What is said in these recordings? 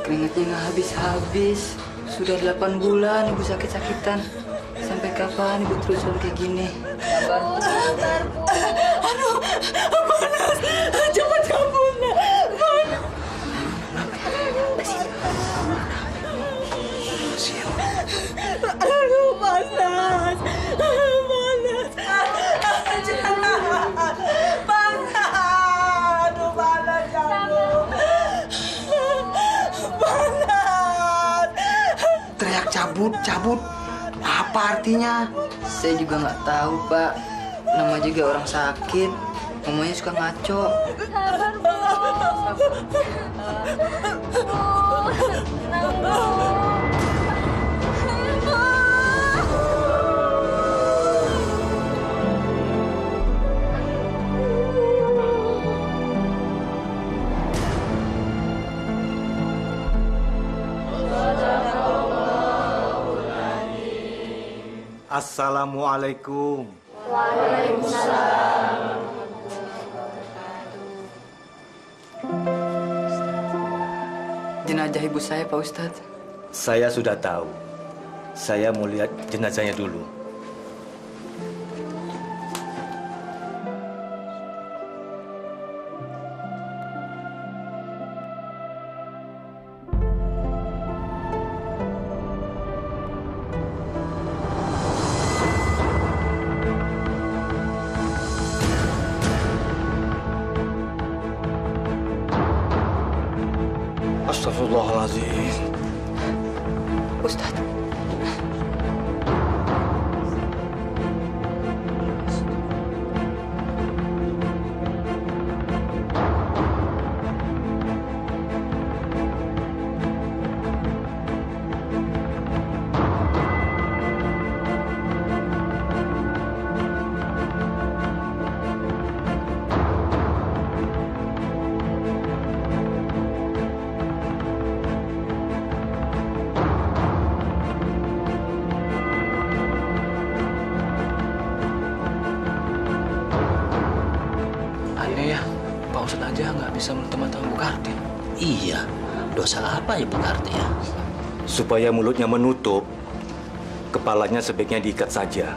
Keringatnya nggak habis-habis. Sudah 8 bulan ibu sakit-sakitan. Sampai kapan ibu terus kayak gini? Sabar, Bu. Sabar, Bu. Aduh, panas. Cepat kabur, Nak. Panas. Aduh, panas. Panas. Panas. Aduh, panas kamu. Panas. Teriak cabut, cabut. Apa artinya? Saya juga nggak tahu, Pak. Nama juga orang sakit. Ngomongnya suka ngaco. Sabar, Bu. Tenang, Bu. Assalamualaikum. Waalaikumsalam. Jenazah ibu saya, Pak Ustadz. Saya sudah tahu. Saya mau lihat jenazahnya dulu. Astagfirullahaladzim. Ustadz. Aneh ya, Pak Ustadz aja nggak bisa menutup mata Bu Karti. Iya, dosa apa ya Bu Karti ya? Supaya mulutnya menutup, kepalanya sebaiknya diikat saja.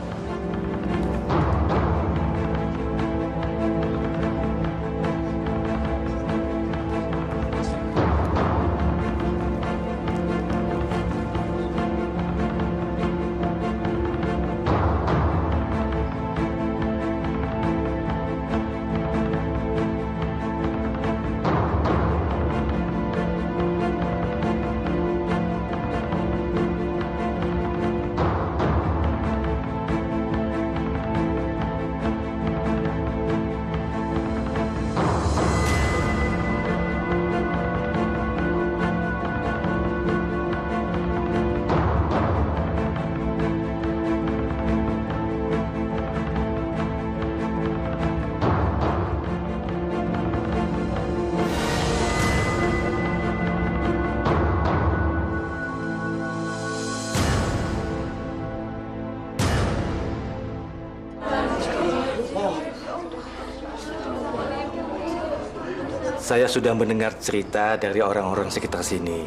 Saya sudah mendengar cerita dari orang-orang sekitar sini.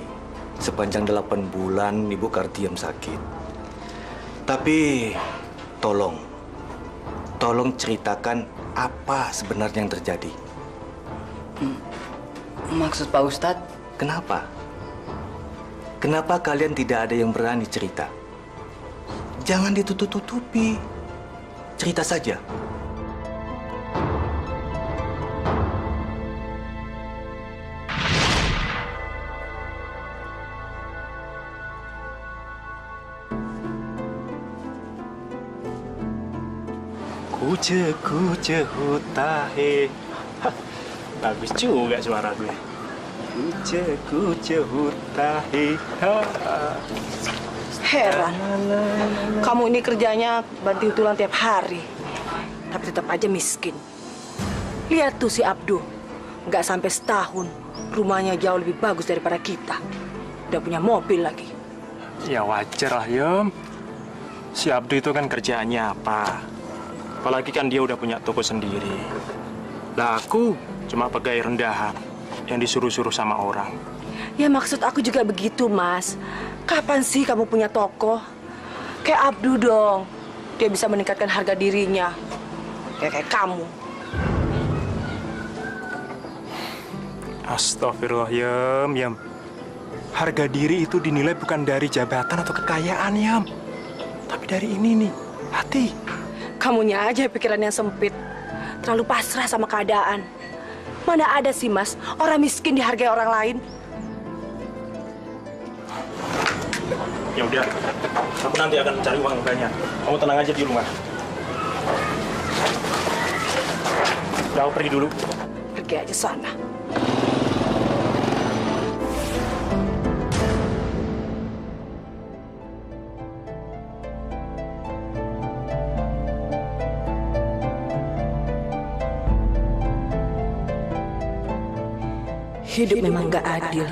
Sepanjang 8 bulan Ibu Kartiem sakit. Tapi tolong ceritakan apa sebenarnya yang terjadi. Maksud Pak Ustadz? Kenapa? Kenapa kalian tidak ada yang berani cerita? Jangan ditutup-tutupi. Cerita saja. Kuce hutahe. Bagus juga suara gue. Kuce hutahe. Heran. Kamu ini kerjanya banting tulang tiap hari. Tapi tetap aja miskin. Lihat tuh si Abdu. Nggak sampai setahun. Rumahnya jauh lebih bagus daripada kita. Udah punya mobil lagi. Ya wajar lah, Yom. Si Abdu itu kan kerjaannya apa? Apalagi kan dia udah punya toko sendiri. Lah aku cuma pegawai rendahan yang disuruh-suruh sama orang. Ya maksud aku juga begitu, Mas. Kapan sih kamu punya toko? Kayak Abdu dong. Dia bisa meningkatkan harga dirinya. Kayak kamu. Astagfirullah, Yam. Harga diri itu dinilai bukan dari jabatan atau kekayaan, Yam. Tapi dari ini nih, hati. Kamunya aja pikiran yang sempit. Terlalu pasrah sama keadaan. Mana ada sih, Mas, orang miskin dihargai orang lain? Ya udah, aku nanti akan cari uang banyak. Kamu tenang aja di rumah. Udah, aku pergi dulu. Pergi aja sana. Hidup memang gak adil.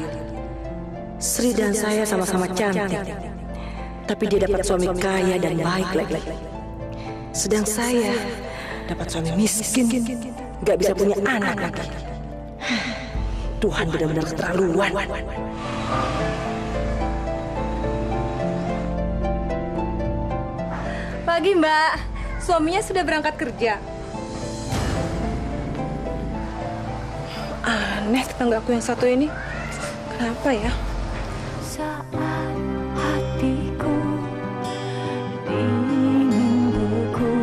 Sri dan saya sama-sama cantik, tapi dia dapat suami kaya dan baik lagi. Sedang saya dapat suami miskin, gak bisa punya anak lagi. Tuhan benar-benar keterlaluan. Pagi, Mbak. Suaminya sudah berangkat kerja. Aneh tetanggaku yang satu ini. Kenapa ya? Saat hatiku ingin beku,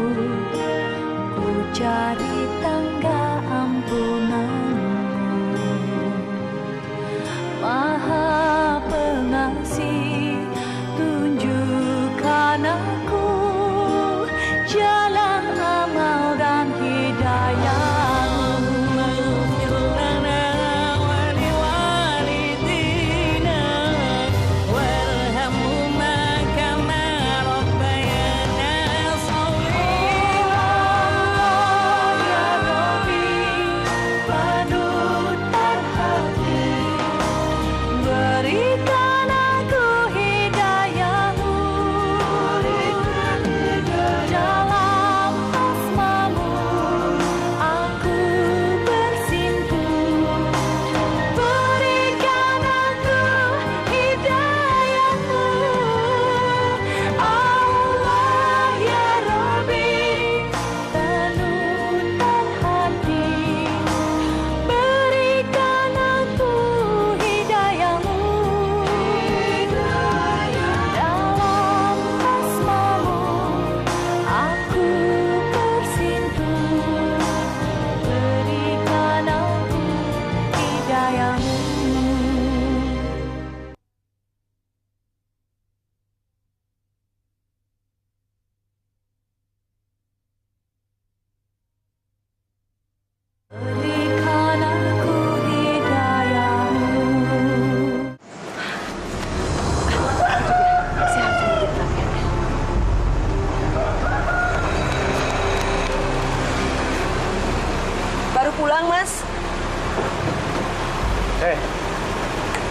ku cari tangga ampunanmu. Maha Pengasih, tunjukkan aku jalan amal dan hidayah.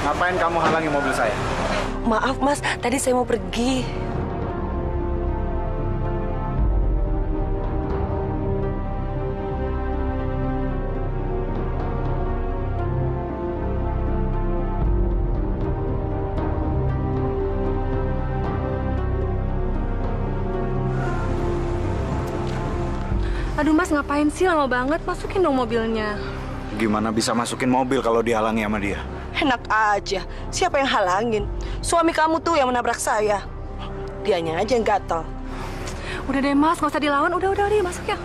Ngapain kamu halangi mobil saya? Maaf, Mas. Tadi saya mau pergi. Aduh, Mas, ngapain sih lama banget? Masukin dong mobilnya. Gimana bisa masukin mobil kalau dihalangi sama dia? Enak aja. Siapa yang halangin? Suami kamu tuh yang menabrak saya. Dianya aja yang gatel. Udah deh, Mas, nggak usah dilawan. Udah, masuk ya.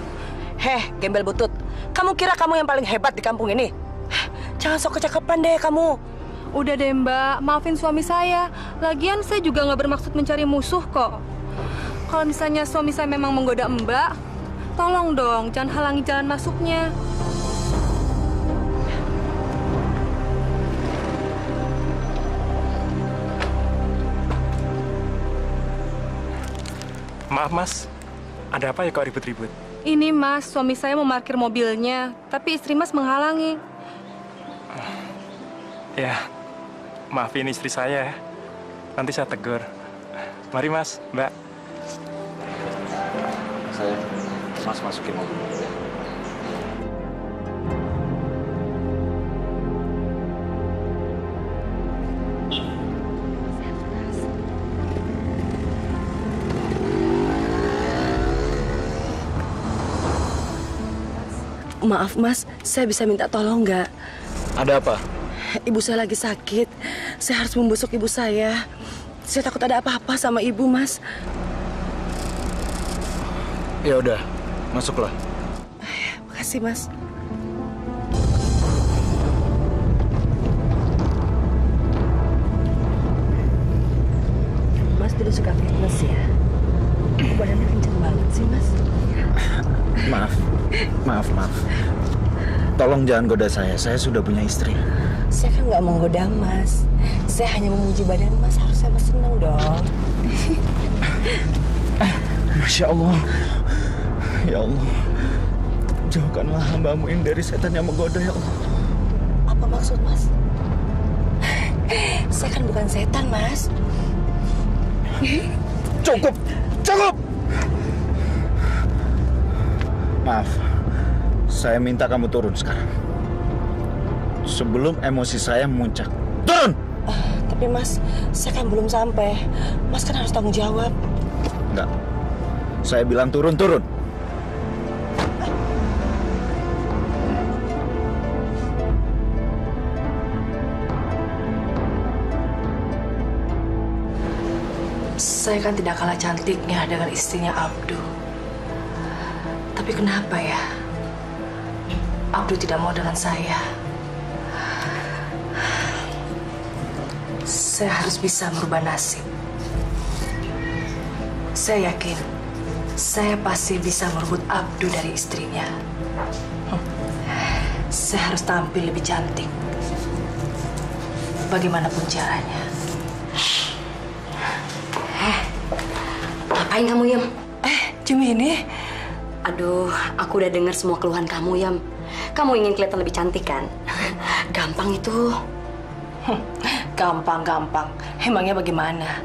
Heh, gembel butut. Kamu kira kamu yang paling hebat di kampung ini? Jangan sok kecakepan deh kamu. Udah deh, Mbak. Maafin suami saya. Lagian saya juga nggak bermaksud mencari musuh kok. Kalau misalnya suami saya memang menggoda Mbak, tolong dong, jangan halangi jalan masuknya. Maaf, Mas. Ada apa ya kok ribut-ribut? Ini, Mas, suami saya mau parkir mobilnya, tapi istri Mas menghalangi. Ya, maafin istri saya ya. Nanti saya tegur. Mari, Mas, Mbak. Saya masukin mobil. Maaf Mas, saya bisa minta tolong nggak? Ada apa? Ibu saya lagi sakit. Saya harus membusuk ibu saya. Saya takut ada apa-apa sama ibu, Mas. Ya udah, masuklah. Makasih, Mas. Mas dulu suka fitness ya? Badannya kenceng banget sih, Mas. Maaf. Tolong jangan goda saya sudah punya istri. Saya kan nggak menggoda Mas. Saya hanya memuji badan Mas. Harusnya Mas senang dong. Masya Allah. Ya Allah. Jauhkanlah hamba-Mu ini dari setan yang menggoda, ya Allah. Apa maksud Mas? Saya kan bukan setan, Mas. Cukup! Maaf, saya minta kamu turun sekarang. Sebelum emosi saya memuncak. Turun! Tapi Mas, saya kan belum sampai. Mas kan harus tanggung jawab. Enggak. Saya bilang turun. Saya kan tidak kalah cantiknya dengan istrinya Abdu. Tapi kenapa ya? Abdu tidak mau dengan saya. Saya harus bisa merubah nasib. Saya yakin saya pasti bisa merebut Abdu dari istrinya. Saya harus tampil lebih cantik. Bagaimanapun caranya. Ngapain kamu, Yam? Jemini? Aduh, aku udah dengar semua keluhan kamu, Yam. Kamu ingin kelihatan lebih cantik, kan? Gampang itu. Gampang. Emangnya bagaimana?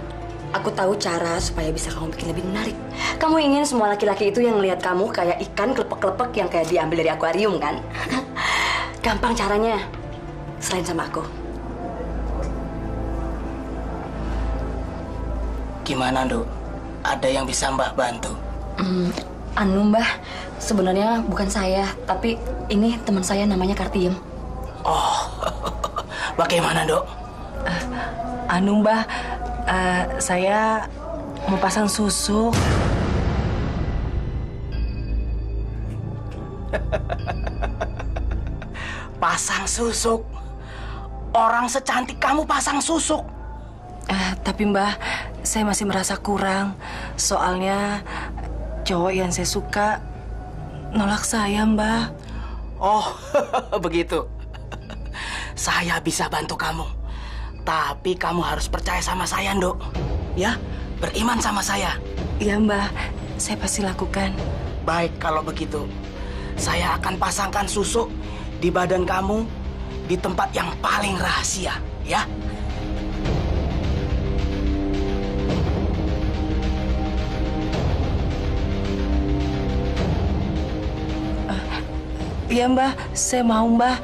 Aku tahu cara supaya bisa kamu bikin lebih menarik. Kamu ingin semua laki-laki itu yang ngelihat kamu kayak ikan kelepek-kelepek yang kayak diambil dari akuarium, kan? Gampang caranya. Selain sama aku. Gimana, Dok? Ada yang bisa Mbak bantu? Mbah, sebenarnya bukan saya, tapi ini teman saya namanya Kartiem. Oh, bagaimana, Dok? Mbah, saya mau pasang susu. Pasang susuk? Orang secantik kamu pasang susuk? Tapi Mbah, saya masih merasa kurang. Soalnya cowok yang saya suka nolak saya, Mbah. Oh, begitu. Saya bisa bantu kamu. Tapi kamu harus percaya sama saya, Nduk. Ya, beriman sama saya. Iya, Mbah. Saya pasti lakukan. Baik, kalau begitu. Saya akan pasangkan susuk di badan kamu di tempat yang paling rahasia, ya. Iya, Mbah. Saya mau, Mbah.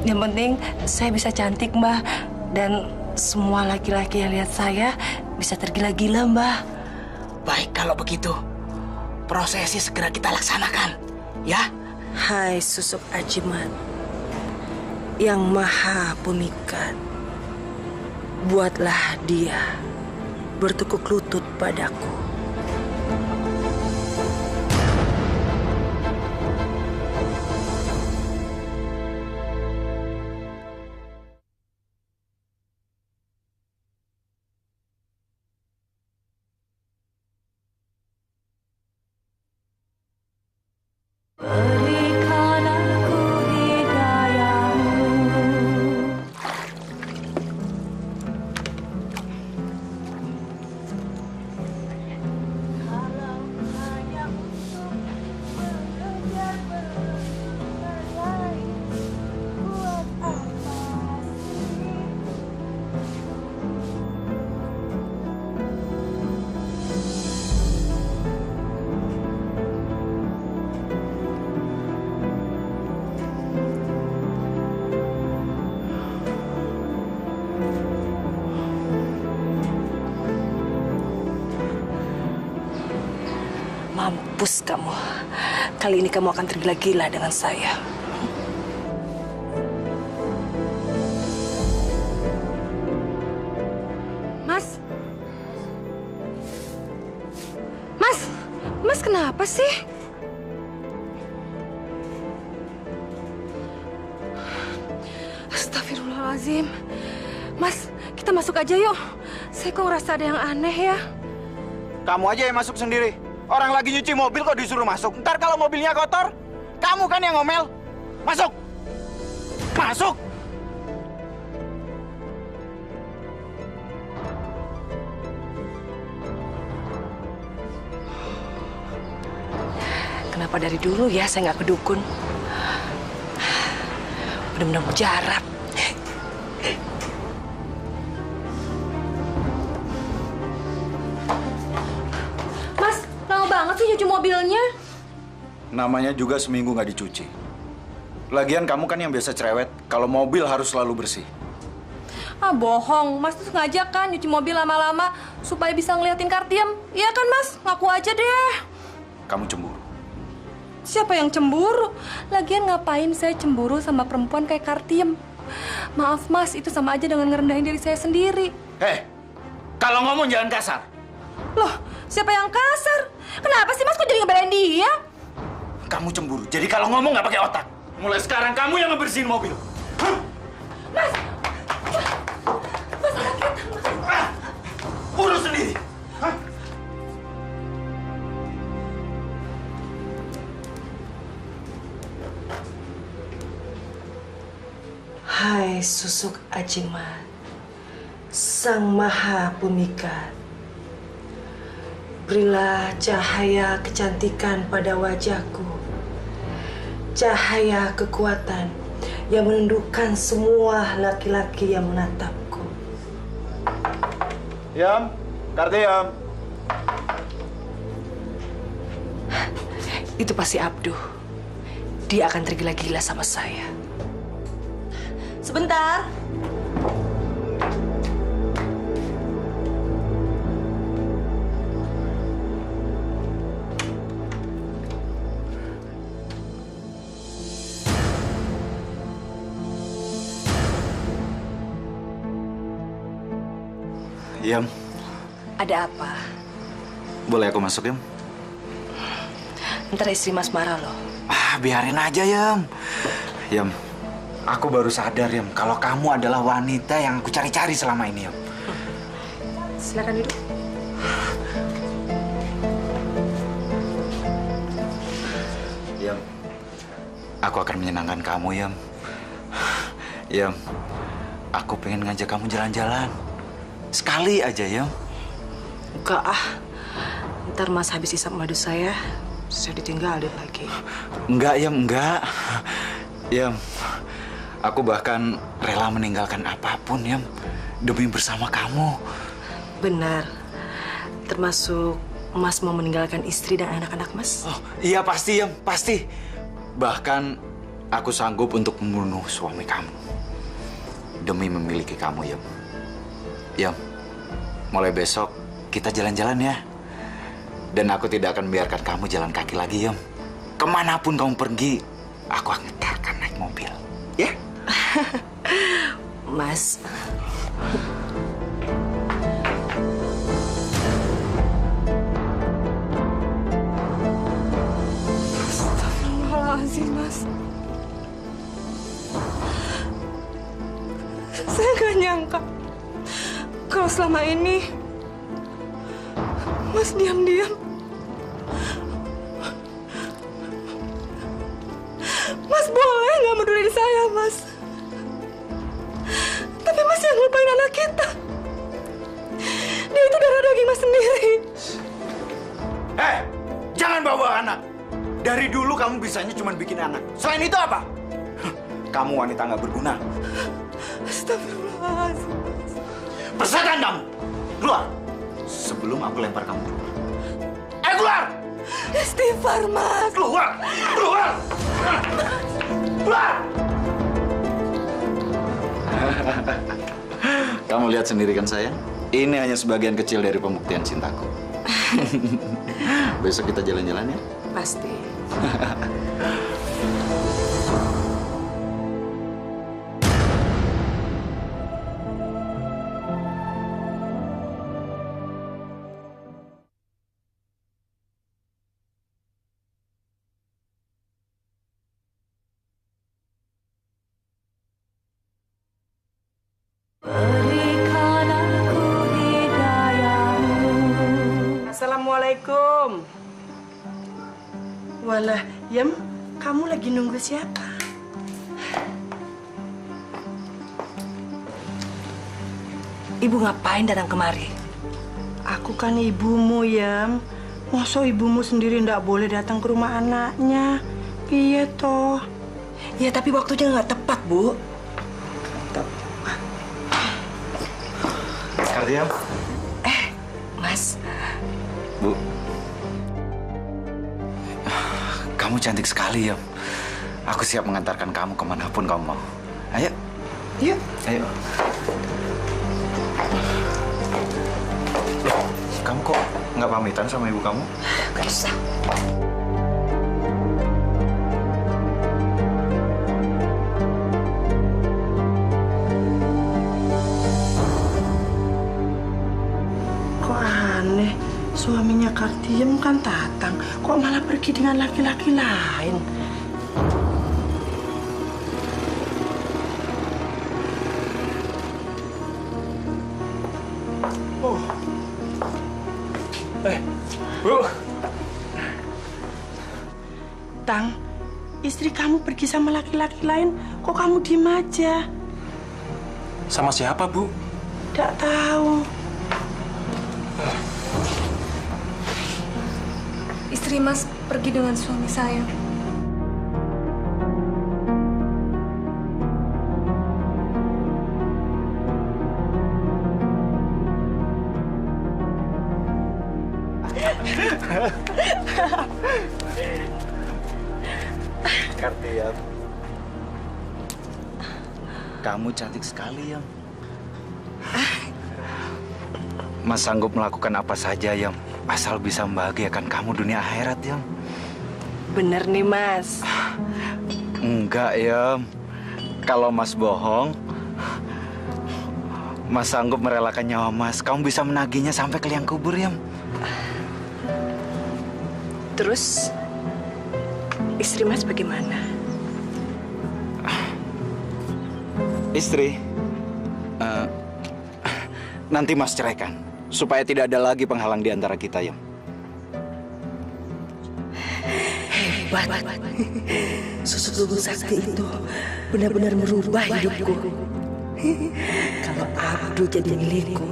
Yang penting saya bisa cantik, Mbah. Dan semua laki-laki yang lihat saya bisa tergila-gila, Mbah. Baik, kalau begitu. Prosesi segera kita laksanakan, ya. Hai susuk ajimat yang maha pemikat, buatlah dia bertekuk lutut padaku. Berikan aku hidayahmu. Mampus kamu. Kali ini kamu akan tergila-gila dengan saya. Mas? Mas? Mas kenapa sih? Astagfirullahaladzim. Mas, kita masuk aja yuk. Saya kok ngerasa ada yang aneh ya. Kamu aja yang masuk sendiri. Orang lagi nyuci mobil kok disuruh masuk. Ntar kalau mobilnya kotor, kamu kan yang ngomel. Masuk! Masuk! Kenapa dari dulu ya saya nggak kedukun? Benar-benar mujarab. Mas, lama banget sih nyuci mobilnya. Namanya juga seminggu nggak dicuci. Lagian kamu kan yang biasa cerewet, kalau mobil harus selalu bersih. Ah, bohong. Mas tuh sengaja kan nyuci mobil lama-lama supaya bisa ngeliatin Kartiem. Iya kan, Mas? Ngaku aja deh. Kamu cemburu. Siapa yang cemburu? Lagian ngapain saya cemburu sama perempuan kayak Kartiem? Maaf, Mas. Itu sama aja dengan ngerendahin diri saya sendiri. Kalau ngomong jangan kasar. Loh, siapa yang kasar? Kenapa sih, Mas? Kok jadi ngebelain dia? Kamu cemburu. Jadi kalau ngomong nggak pakai otak. Mulai sekarang kamu yang ngebersihin mobil. Mas! Mas, sakit. Urus sendiri. Hai susuk ajimat, Sang Maha Pemikat, berilah cahaya kecantikan pada wajahku, cahaya kekuatan yang menundukkan semua laki-laki yang menatapku. Yam, Kartiem. Itu pasti Abduh. Dia akan tergila-gila sama saya. Sebentar. Yam, Ada apa? boleh aku masuk, Yam? Ntar istri Mas marah loh. Biarin aja, Yam. Yam, aku baru sadar, Yam, kalau kamu adalah wanita yang aku cari-cari selama ini, Yam. Silakan duduk. Yam, aku akan menyenangkan kamu, Yam. Yam, aku pengen ngajak kamu jalan-jalan. Sekali aja, Yam. Enggak ah. Ntar Mas habis isap madu saya ditinggalin lagi. Enggak, Yam, enggak. Yam, aku bahkan rela meninggalkan apapun, Yam, demi bersama kamu. Benar. Termasuk Mas mau meninggalkan istri dan anak-anak Mas? Oh, iya pasti, Yam, pasti. Bahkan aku sanggup untuk membunuh suami kamu demi memiliki kamu, Yam. Yam, mulai besok kita jalan-jalan ya. Dan aku tidak akan membiarkan kamu jalan kaki lagi, Yam. Kemanapun kamu pergi, aku akan naik mobil. Ya? Mas. Astagfirullahaladzim, Mas. Saya nggak nyangka kalau selama ini Mas diam-diam Mas boleh nggak menduduki saya, Mas. Tapi Mas yang lupain anak kita. Dia itu darah daging Mas sendiri. Jangan bawa anak. Dari dulu kamu bisanya cuma bikin anak. Selain itu apa? Kamu wanita nggak berguna. Astagfirullahaladzim. Persetan kamu. Keluar. Sebelum aku lempar kamu keluar. Ayo keluar! Istighfar, Mas. Keluar! Keluar! Keluar! Kamu lihat sendiri kan, sayang? Ini hanya sebagian kecil dari pembuktian cintaku. Besok kita jalan-jalan ya? Pasti. Berikan aku hidayahmu. Assalamualaikum. Walah, Yam, kamu lagi nunggu siapa? Ibu ngapain datang kemari? Aku kan ibumu, Yam. Masa ibumu sendiri ndak boleh datang ke rumah anaknya? Iya toh. Ya tapi waktunya nggak tepat, Bu. Kardiam. Mas. Bu. Kamu cantik sekali, Yam. Aku siap mengantarkan kamu kemanapun kamu mau. Ayo. Yuk. Ayo. Loh, kamu kok nggak pamitan sama ibu kamu? Gak usah. Kok aneh, suaminya Kartiem kan Tatang. Kok malah pergi dengan laki-laki lain? Oh. Bu. Tang, istri kamu pergi sama laki-laki lain, kok kamu diem aja? Sama siapa, Bu? Tidak tahu. Istri Mas pergi dengan suami saya. Kartiam. Kamu cantik sekali, Yam. Mas sanggup melakukan apa saja, Yam. Asal bisa membahagiakan kamu dunia akhirat, Yam. Bener nih, Mas. Enggak, Yam. Kalau Mas bohong, Mas sanggup merelakan nyawa Mas. Kamu bisa menagihnya sampai ke liang kubur, Yam. Terus, istri Mas bagaimana? Istri, nanti Mas ceraikan. Supaya tidak ada lagi penghalang di antara kita, Yam. Hebat. Susuk lubung sakti itu benar-benar merubah hidupku. Kalau Abdu jadi milikku,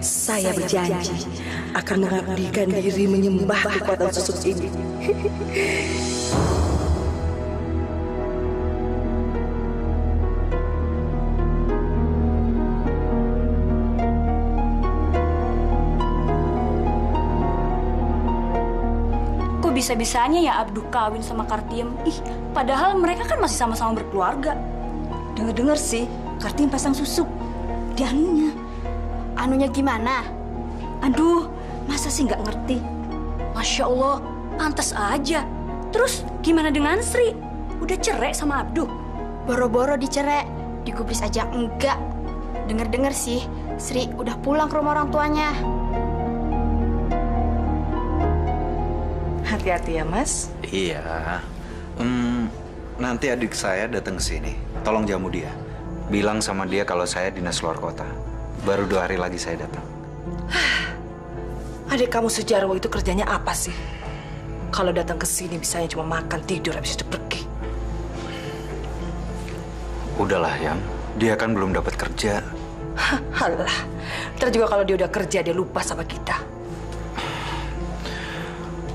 saya berjanji akan mengabdikan diri menyembah kekuatan susuk ini. Bisa-bisanya ya Abdu kawin sama Kartiem. Ih, padahal mereka kan masih sama-sama berkeluarga. Dengar-dengar sih, Kartiem pasang susuk di anunya. Anunya gimana? Aduh, masa sih nggak ngerti? Masya Allah, pantas aja. Terus gimana dengan Sri? Udah cerai sama Abdu? Boro-boro dicerai, digubris aja enggak. Dengar-dengar sih, Sri udah pulang ke rumah orang tuanya. Hati-hati ya, Mas. Iya. Nanti adik saya datang ke sini. Tolong jamu dia. Bilang sama dia kalau saya dinas luar kota. Baru 2 hari lagi saya datang. Adik kamu Sujarwo itu kerjanya apa sih? Kalau datang ke sini bisanya cuma makan, tidur, habis itu pergi. Udahlah, Yam. Dia kan belum dapat kerja. Halah. Ntar juga kalau dia udah kerja, dia lupa sama kita.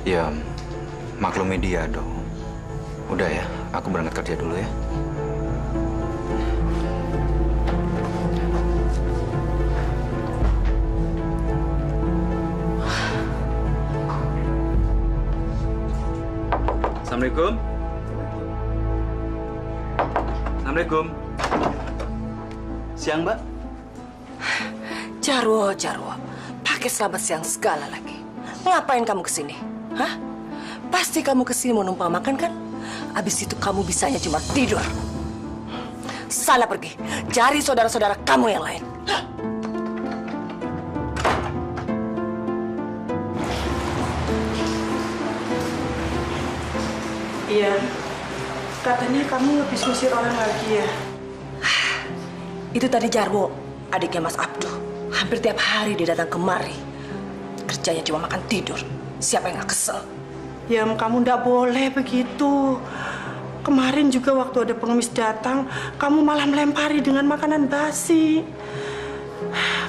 Ya, maklumi dia dong. Udah ya, aku berangkat kerja dulu ya. Assalamualaikum. Assalamualaikum. Siang, Mbak. Jarwo. Pakai selamat siang segala lagi. Ngapain kamu kesini? Hah? Pasti kamu kesini mau numpang makan kan? Abis itu kamu bisanya cuma tidur. Sana pergi, cari saudara-saudara kamu yang lain. Iya, katanya kamu habis ngusir orang lagi ya? Itu tadi Jarwo, adiknya Mas Abduh. Hampir tiap hari dia datang kemari. Kerjanya cuma makan tidur. Siapa yang gak kesel? Yam, kamu ndak boleh begitu. Kemarin juga waktu ada pengemis datang, kamu malah melempari dengan makanan basi.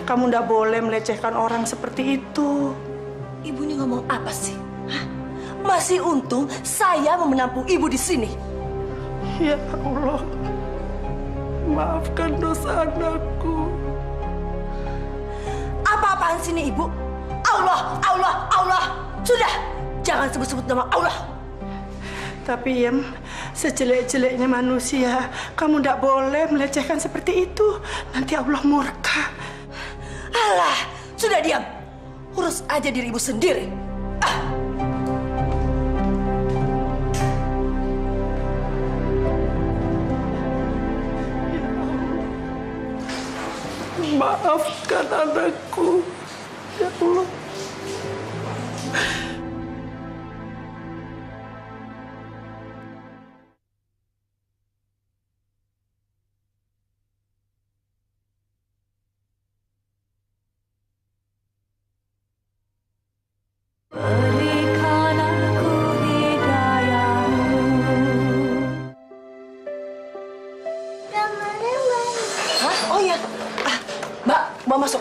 Kamu ndak boleh melecehkan orang seperti itu. Ibu ini ngomong apa sih? Hah? Masih untung saya mau menampung ibu di sini. Ya Allah, maafkan dosa anakku. Apa-apaan sini ibu? Allah, Allah, Allah. Sudah, jangan sebut-sebut nama Allah. Tapi Yam, sejelek-jeleknya manusia, kamu ndak boleh melecehkan seperti itu. Nanti Allah murka. Alah, sudah diam. Urus aja diri ibu sendiri. Maafkan anakku, ya Allah. Berikan aku hidayahmu. Hah? Oh iya. Mbak, mau masuk.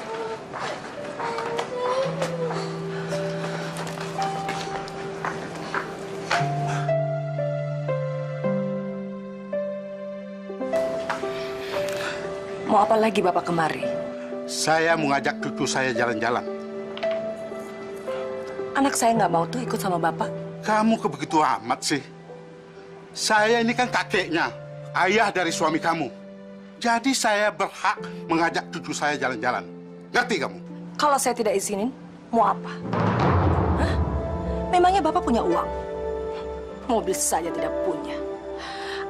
Mau apa lagi Bapak kemari? Saya mau ngajak cucu saya jalan-jalan. Anak saya nggak mau tuh ikut sama Bapak. Kamu kebegitu amat sih. Saya ini kan kakeknya, ayah dari suami kamu. Jadi saya berhak mengajak cucu saya jalan-jalan. Ngerti kamu? Kalau saya tidak izinin, mau apa? Hah? Memangnya Bapak punya uang? Mobil saja tidak punya.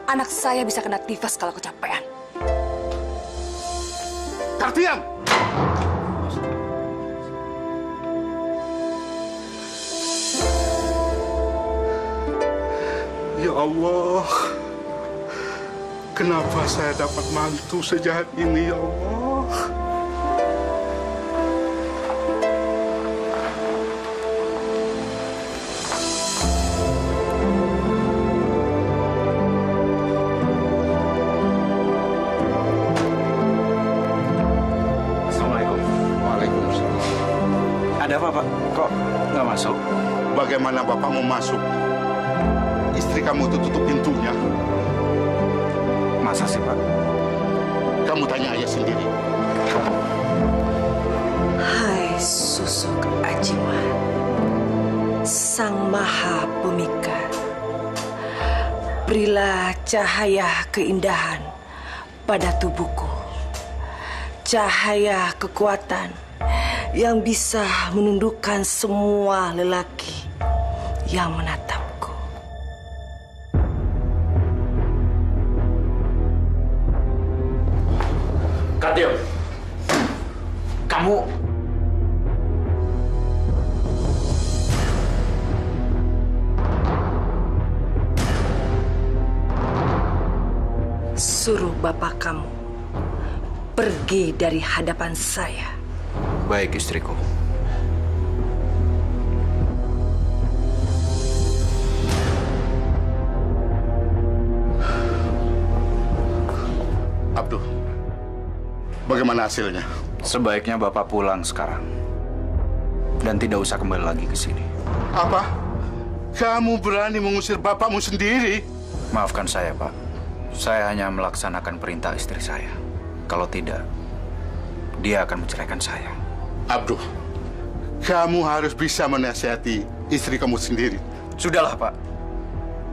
Anak saya bisa kena tifas kalau kecapean. Kartian! Ya Allah, kenapa saya dapat mantu sejahat ini, ya Allah? Assalamualaikum. Waalaikumsalam. Ada apa, Pak? Kok nggak masuk? Bagaimana Bapak mau masuk? Istri kamu itu tutup pintunya. Masa sih, Pak? Kamu tanya ayah sendiri. Hai susuk ajiwa, Sang Maha Pemikat, berilah cahaya keindahan pada tubuhku, cahaya kekuatan yang bisa menundukkan semua lelaki yang menatapku. Kartio, kamu... Suruh bapak kamu pergi dari hadapan saya. Baik, istriku. Abdul, bagaimana hasilnya? Sebaiknya Bapak pulang sekarang. Dan tidak usah kembali lagi ke sini. Apa? Kamu berani mengusir bapakmu sendiri? Maafkan saya, Pak. Saya hanya melaksanakan perintah istri saya. Kalau tidak, dia akan menceraikan saya. Abdul, kamu harus bisa menasihati istri kamu sendiri. Sudahlah, Pak.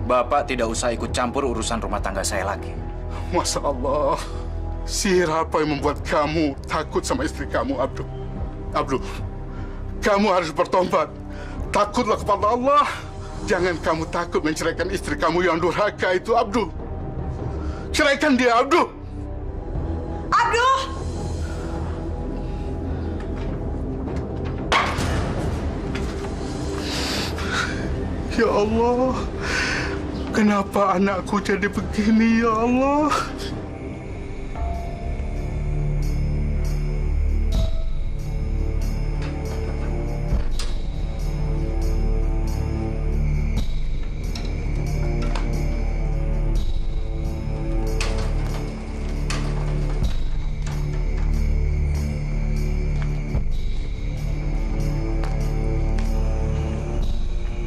Bapak tidak usah ikut campur urusan rumah tangga saya lagi. Masya Allah, sihir apa yang membuat kamu takut sama istri kamu, Abdul? Abdul, kamu harus bertobat. takutlah kepada Allah. Jangan kamu takut menceraikan istri kamu yang durhaka itu, Abdul. Ceraikan dia, Abdul. Abdul! Ya Allah, kenapa anakku jadi begini, ya Allah?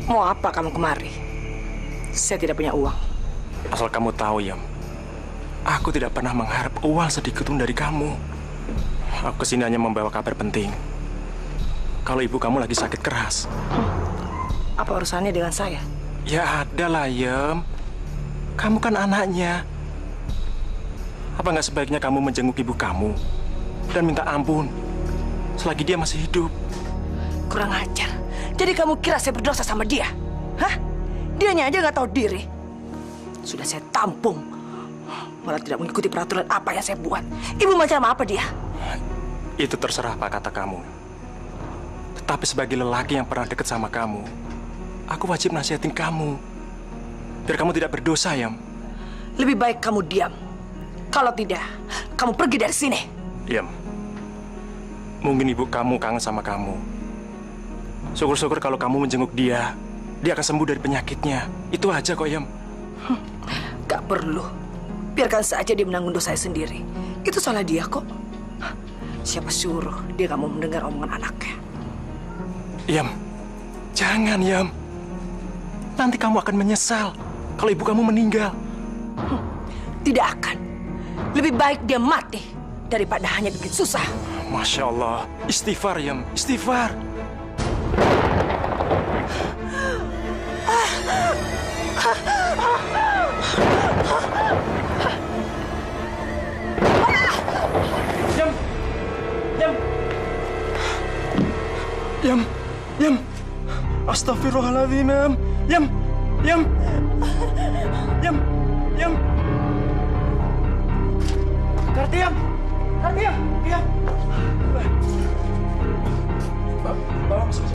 Mau apa kamu kemari? Saya tidak punya uang. Asal kamu tahu, Yam, aku tidak pernah mengharap uang sedikit pun dari kamu. Aku kesini hanya membawa kabar penting. Kalau ibu kamu lagi sakit keras. Apa urusannya dengan saya? Ya ada lah, Yam. Kamu kan anaknya. Apa nggak sebaiknya kamu menjenguk ibu kamu dan minta ampun selagi dia masih hidup? Kurang ajar. Jadi kamu kira saya berdosa sama dia? Hah? Dianya aja nggak tahu diri. Sudah saya tampung. Malah tidak mengikuti peraturan apa yang saya buat. Ibu macam apa dia? Itu terserah apa kata kamu. Tetapi sebagai lelaki yang pernah dekat sama kamu, aku wajib nasihatin kamu. Biar kamu tidak berdosa, Yam. Lebih baik kamu diam. Kalau tidak, kamu pergi dari sini. Yam, mungkin ibu kamu kangen sama kamu. Syukur-syukur kalau kamu menjenguk dia akan sembuh dari penyakitnya. Itu aja kok, Yam. Gak perlu. Biarkan saja dia menanggung dosa saya sendiri. Itu salah dia kok. Siapa suruh dia gak mau mendengar omongan anaknya. Yam, jangan, Yam. Nanti kamu akan menyesal kalau ibu kamu meninggal. Tidak akan. Lebih baik dia mati daripada hanya bikin susah. Masya Allah. Istighfar, Yam. Istighfar. Yam. Astagfirullahaladzim, Yam. Yam. Kartiam. Diam. Bawa masuk.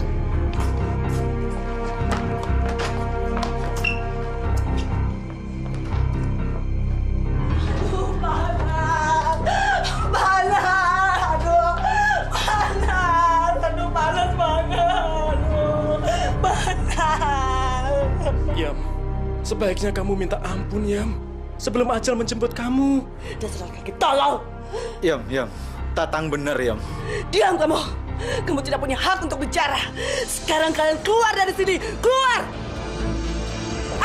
Yam, sebaiknya kamu minta ampun, Yam. Sebelum ajal menjemput kamu. Dasar kaki tolol. Yam. Tatang bener, Yam. Diam kamu. Kamu tidak punya hak untuk bicara. Sekarang kalian keluar dari sini. Keluar.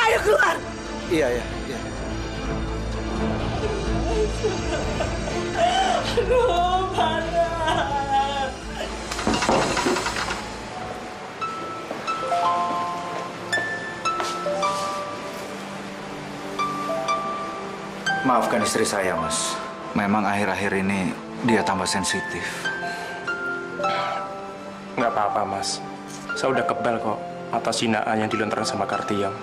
Ayo keluar. Iya. Aduh, mana? Maafkan istri saya, Mas. Memang akhir-akhir ini dia tambah sensitif. Nggak apa-apa, Mas. Saya udah kebal kok atas hinaan yang dilontarkan sama Kartiam.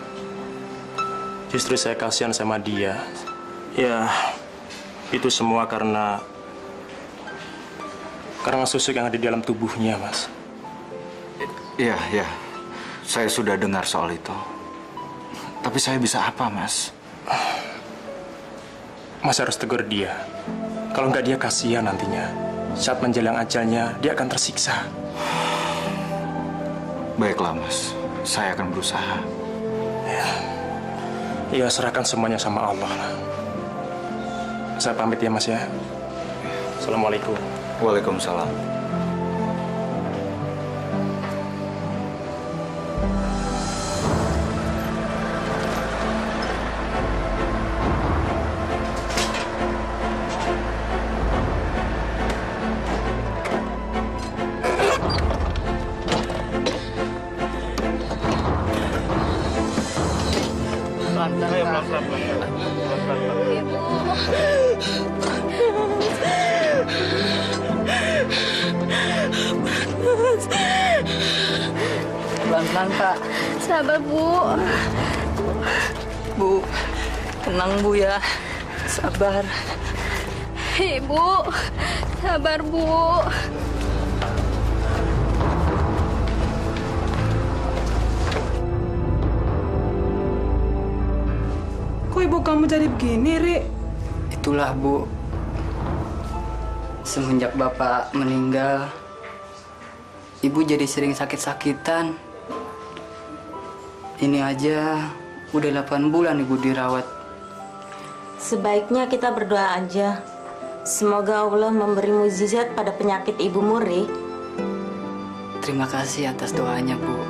Justru saya kasihan sama dia. Ya, itu semua karena susuk yang ada di dalam tubuhnya, Mas. Iya. Saya sudah dengar soal itu. Tapi saya bisa apa, Mas? Mas harus tegur dia. Kalau nggak, dia kasihan nantinya. Saat menjelang ajalnya, dia akan tersiksa. Baiklah, Mas. Saya akan berusaha. Ya, serahkan semuanya sama Allah. Saya pamit ya, Mas ya. Assalamualaikum. Waalaikumsalam. Pelan-pelan, Pak. Sabar, Bu. Bu, tenang Bu ya. Sabar. Ibu, sabar, Bu. Kok ibu kamu jadi begini, Ri? Itulah Bu. Semenjak Bapak meninggal, Ibu jadi sering sakit-sakitan. Ini aja udah 8 bulan Ibu dirawat. Sebaiknya kita berdoa aja. Semoga Allah memberi mukjizat pada penyakit Ibu Muri. Terima kasih atas doanya, Bu.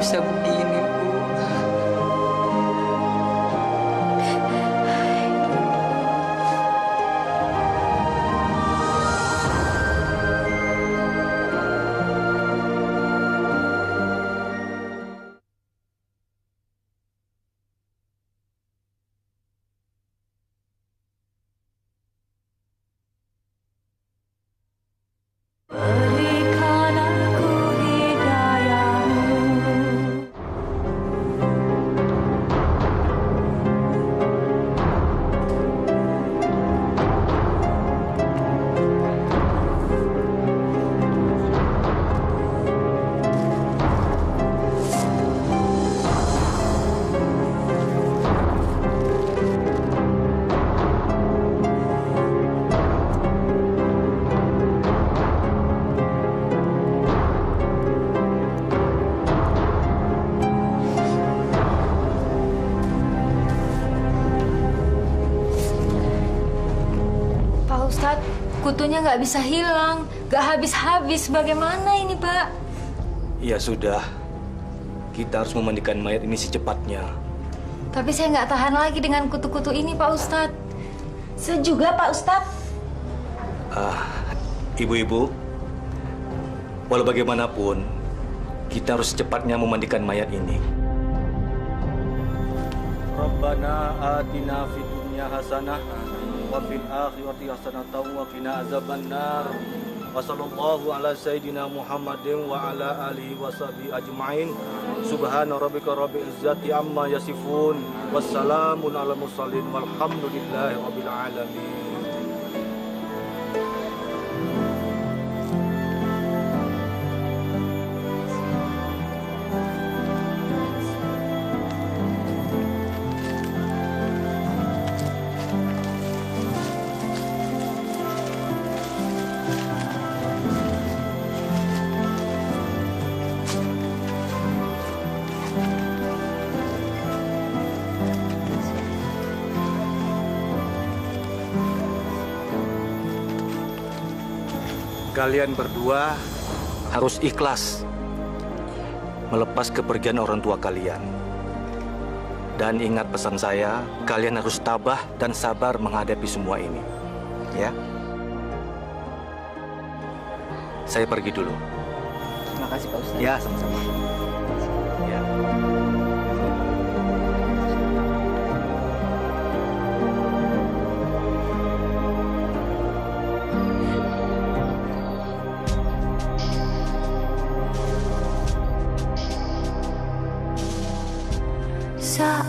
Bisa begini, Bu. Berikan aku hidayahmu. Pak Ustadz, kutunya nggak bisa hilang, nggak habis-habis. Bagaimana ini, Pak? Ya sudah, kita harus memandikan mayat ini secepatnya. Tapi saya nggak tahan lagi dengan kutu-kutu ini, Pak Ustadz. Saya juga, Pak Ustadz. Ibu-ibu, walau bagaimanapun, kita harus secepatnya memandikan mayat ini. Rabbana atina fid dunya hasanah wa fil akhirati hasanatan wa qina azabannar. Wa sallallahu ala sayyidina Muhammadin wa ala alihi wa sahbihi ajma'in. Subhana rabbika rabbil izzati amma yasifun. Wassalamun ala mursalin walhamdulillahi rabbil alamin. Kalian berdua harus ikhlas melepas kepergian orang tua kalian. Dan ingat pesan saya, kalian harus tabah dan sabar menghadapi semua ini. Ya. Saya pergi dulu. Terima kasih, Pak Ustadz. Ya, sama-sama. Ya. Saat